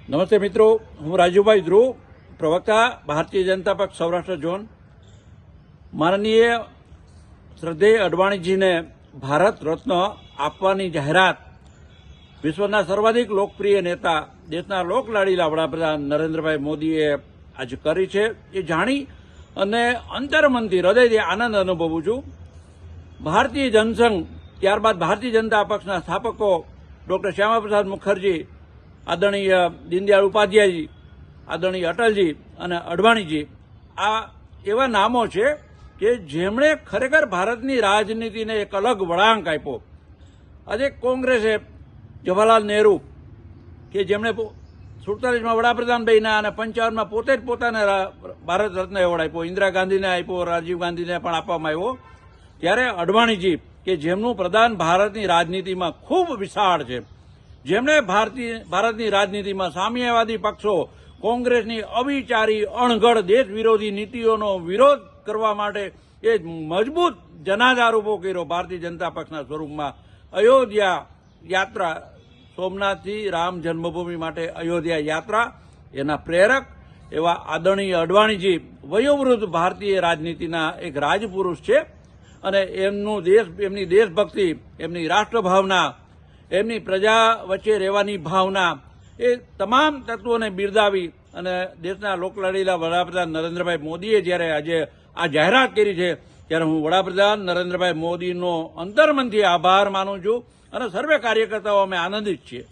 નમસ્તે મિત્રો, હું રાજુભાઈ ધ્રુવ, પ્રવક્તા ભારતીય જનતા પક્ષ સૌરાષ્ટ્ર ઝોન. માનનીય શ્રદ્ધેય અડવાણીજીને ભારત રત્ન આપવાની જાહેરાત વિશ્વના સર્વાધિક લોકપ્રિય નેતા, દેશના લોકલાડીલા વડાપ્રધાન નરેન્દ્રભાઈ મોદીએ આજે કરી છે. એ જાણી અને અંતરમનથી હૃદયથી આનંદ અનુભવું છું. ભારતીય જનસંઘ, ત્યારબાદ ભારતીય જનતા પક્ષના સ્થાપકો ડોક્ટર શ્યામાપ્રસાદ મુખર્જી, આદરણીય દીનદયાળ ઉપાધ્યાયજી, આદરણીય અટલજી અને અડવાણીજી, આ એવા નામો છે કે જેમણે ખરેખર ભારતની રાજનીતિને એક અલગ વળાંક આપ્યો. આજે કોંગ્રેસે જવાહરલાલ નહેરુ કે જેમણે 47માં વડાપ્રધાન બન્યા અને 55માં પોતે જ પોતાને ભારત રત્ન એવોર્ડ આપ્યો, ઇન્દિરા ગાંધીને આપ્યો, રાજીવ ગાંધીને પણ આપવામાં આવ્યો. ત્યારે અડવાણીજી કે જેમનું પ્રદાન ભારતની રાજનીતિમાં ખૂબ વિશાળ છે, જેમણે ભારતની રાજનીતિમાં સામ્યવાદી પક્ષો, કોંગ્રેસની અવિચારી અણઘડ દેશ વિરોધી નીતિઓનો વિરોધ કરવા માટે એ મજબૂત જનાધાર ઉભો કર્યો. ભારતીય જનતા પક્ષના સ્વરૂપમાં અયોધ્યા યાત્રા, સોમનાથથી રામ જન્મભૂમિ માટે અયોધ્યા યાત્રા, એના પ્રેરક એવા આદરણીય અડવાણીજી વયોવૃદ્ધ ભારતીય રાજનીતિના એક રાજપુરુષ છે અને એમની દેશભક્તિ, એમની રાષ્ટ્રભાવના, એમની પ્રજા વચ્ચે રહેવાની ભાવના, એ તમામ તત્વોને બિરદાવી અને દેશના લોકલાડીલા વડાપ્રધાન નરેન્દ્રભાઈ મોદીએ જ્યારે આજે આ જાહેરાત કરી છે, ત્યારે હું વડાપ્રધાન નરેન્દ્રભાઈ મોદીનો અંતરમનથી આભાર માનું છું અને સર્વે કાર્યકર્તાઓ અમે આનંદિત છીએ.